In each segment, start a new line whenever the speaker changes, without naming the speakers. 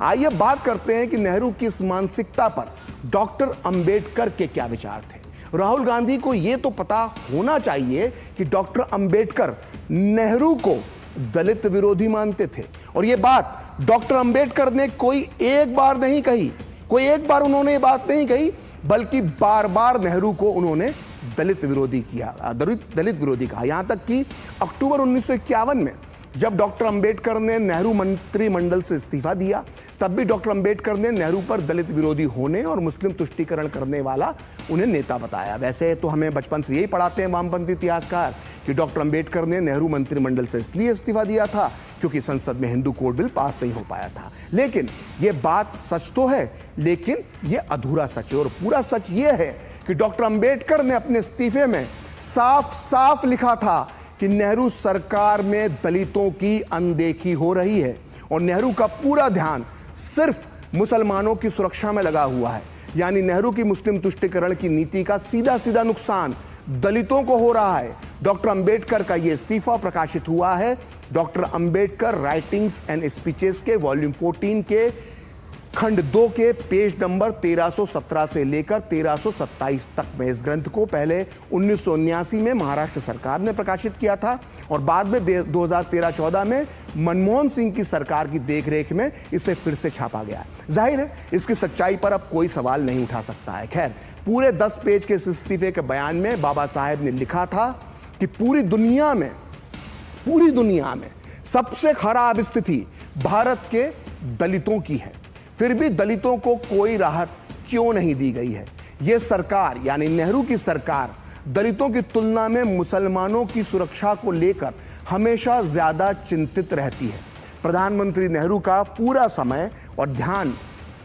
आइए बात करते हैं कि नेहरू की इस मानसिकता पर डॉक्टर अंबेडकर के क्या विचार थे। राहुल गांधी को यह तो पता होना चाहिए कि डॉक्टर अंबेडकर नेहरू को दलित विरोधी मानते थे, और यह बात डॉक्टर अंबेडकर ने कोई एक बार नहीं कही, कोई एक बार उन्होंने ये बात नहीं कही, बल्कि बार बार नेहरू को उन्होंने दलित विरोधी कहा। यहां तक कि अक्टूबर 1951 में जब डॉक्टर अंबेडकर ने नेहरू मंत्रिमंडल से इस्तीफा दिया, तब भी डॉक्टर अंबेडकर ने नेहरू पर दलित विरोधी होने और मुस्लिम तुष्टीकरण करने वाला उन्हें नेता बताया। वैसे तो हमें बचपन से यही पढ़ाते हैं वामपंथी इतिहासकार कि डॉक्टर अंबेडकर ने नेहरू मंत्रिमंडल से इसलिए इस्तीफा दिया था क्योंकि संसद में हिंदू कोड बिल पास नहीं हो पाया था। लेकिन यह बात सच तो है, लेकिन यह अधूरा सच है, और पूरा सच यह है कि डॉक्टर अंबेडकर ने अपने इस्तीफे में साफ साफ लिखा था कि नेहरू सरकार में दलितों की अनदेखी हो रही है और नेहरू का पूरा ध्यान सिर्फ मुसलमानों की सुरक्षा में लगा हुआ है। यानी नेहरू की मुस्लिम तुष्टीकरण की नीति का सीधा सीधा नुकसान दलितों को हो रहा है। डॉक्टर अंबेडकर का यह इस्तीफा प्रकाशित हुआ है doctor Ambedkar writings and speeches के वॉल्यूम 14 के खंड 2 के पेज नंबर 1317 से लेकर 1327 तक में। इस ग्रंथ को पहले 1979 में महाराष्ट्र सरकार ने प्रकाशित किया था और बाद में 2013-14 में मनमोहन सिंह की सरकार की देखरेख में इसे फिर से छापा गया। जाहिर है इसकी सच्चाई पर अब कोई सवाल नहीं उठा सकता है। खैर, पूरे 10 पेज के इस इस्तीफे के बयान में बाबा साहेब ने लिखा था कि पूरी दुनिया में सबसे खराब स्थिति भारत के दलितों की है, फिर भी दलितों को कोई राहत क्यों नहीं दी गई है। यह सरकार यानी नेहरू की सरकार दलितों की तुलना में मुसलमानों की सुरक्षा को लेकर हमेशा ज्यादा चिंतित रहती है। प्रधानमंत्री नेहरू का पूरा समय और ध्यान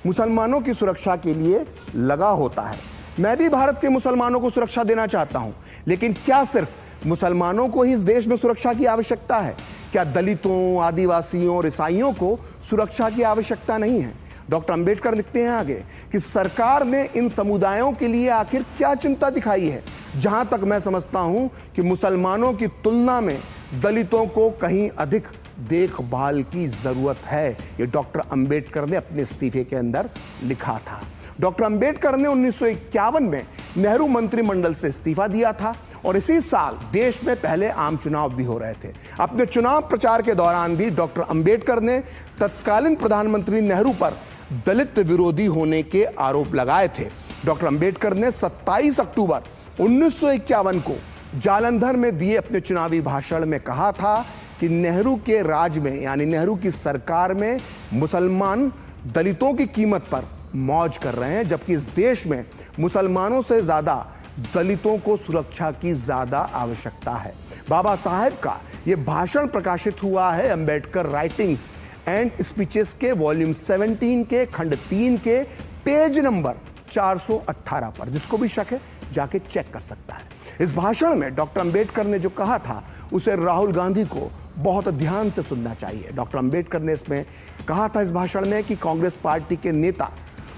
मुसलमानों की सुरक्षा के लिए लगा होता है। मैं भी भारत के मुसलमानों को सुरक्षा देना चाहता हूं, लेकिन क्या सिर्फ मुसलमानों को ही इस देश में सुरक्षा की आवश्यकता है? क्या दलितों, आदिवासियों और ईसाइयों को सुरक्षा की आवश्यकता नहीं है? डॉक्टर अंबेडकर लिखते हैं आगे कि सरकार ने इन समुदायों के लिए आखिर क्या चिंता दिखाई है। जहां तक मैं समझता हूं कि मुसलमानों की तुलना में दलितों को कहीं अधिक देखभाल की जरूरत है। यह डॉक्टर अंबेडकर ने अपने इस्तीफे के अंदर लिखा था। डॉक्टर अंबेडकर ने 1951 में नेहरू मंत्रिमंडल से इस्तीफा दिया था और इसी साल देश में पहले आम चुनाव भी हो रहे थे। अपने चुनाव प्रचार के दौरान भी डॉक्टर अंबेडकर ने तत्कालीन प्रधानमंत्री नेहरू पर दलित विरोधी होने के आरोप लगाए थे। डॉक्टर अंबेडकर ने 27 अक्टूबर 1951 को जालंधर में दिए अपने चुनावी भाषण में कहा था कि नेहरू के राज में यानी नेहरू की सरकार में मुसलमान दलितों की कीमत पर मौज कर रहे हैं, जबकि इस देश में मुसलमानों से ज्यादा दलितों को सुरक्षा की ज्यादा आवश्यकता है। बाबा साहेब का यह भाषण प्रकाशित हुआ है अंबेडकर राइटिंग्स एंड स्पीचेस के वॉल्यूम 17 के खंड 3 के पेज नंबर 418 पर। जिसको भी शक है जाके चेक कर सकता है। इस भाषण में डॉक्टर अंबेडकर ने जो कहा था उसे राहुल गांधी को बहुत ध्यान से सुनना चाहिए। डॉक्टर अंबेडकर ने इसमें कहा था इस भाषण में कि कांग्रेस पार्टी के नेता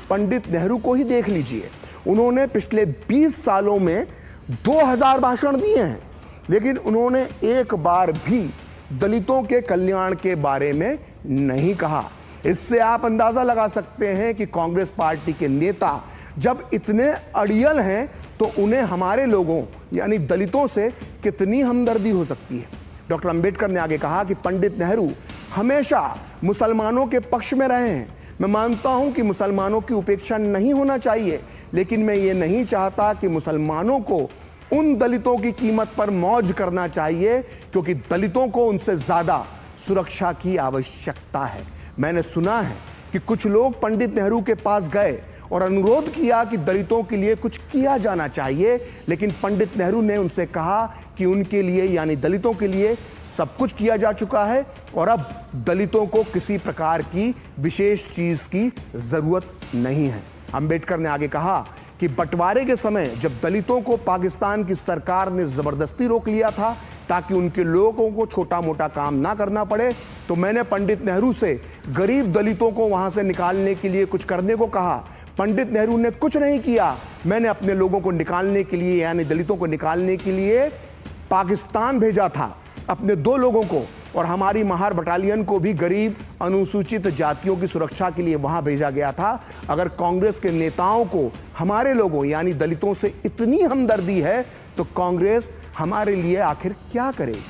पंडित नेहरू को ही देख लीजिए, उन्होंने पिछले 20 सालों में 2000 भाषण दिए हैं, लेकिन उन्होंने एक बार भी दलितों के कल्याण के बारे में नहीं कहा। इससे आप अंदाजा लगा सकते हैं कि कांग्रेस पार्टी के नेता जब इतने अड़ियल हैं तो उन्हें हमारे लोगों यानी दलितों से कितनी हमदर्दी हो सकती है। डॉक्टर अंबेडकर ने आगे कहा कि पंडित नेहरू हमेशा मुसलमानों के पक्ष में रहे हैं। मैं मानता हूं कि मुसलमानों की उपेक्षा नहीं होना चाहिए, लेकिन मैं ये नहीं चाहता कि मुसलमानों को उन दलितों की कीमत पर मौज करना चाहिए, क्योंकि दलितों को उनसे ज्यादा सुरक्षा की आवश्यकता है। मैंने सुना है कि कुछ लोग पंडित नेहरू के पास गए और अनुरोध किया कि दलितों के लिए कुछ किया जाना चाहिए, लेकिन पंडित नेहरू ने उनसे कहा कि उनके लिए यानी दलितों के लिए सब कुछ किया जा चुका है और अब दलितों को किसी प्रकार की विशेष चीज की जरूरत नहीं है। अंबेडकर ने आगे कहा कि बंटवारे के समय जब दलितों को पाकिस्तान की सरकार ने जबरदस्ती रोक लिया था ताकि उनके लोगों को छोटा मोटा काम ना करना पड़े, तो मैंने पंडित नेहरू से गरीब दलितों को वहां से निकालने के लिए कुछ करने को कहा। पंडित नेहरू ने कुछ नहीं किया। मैंने अपने लोगों को निकालने के लिए यानी दलितों को निकालने के लिए पाकिस्तान भेजा था। अपने 2 लोगों को और हमारी महार बटालियन को भी गरीब अनुसूचित जातियों की सुरक्षा के लिए वहां भेजा गया था। अगर कांग्रेस के नेताओं को हमारे लोगों यानी दलितों से इतनी हमदर्दी है तो कांग्रेस हमारे लिए आखिर क्या करेगी?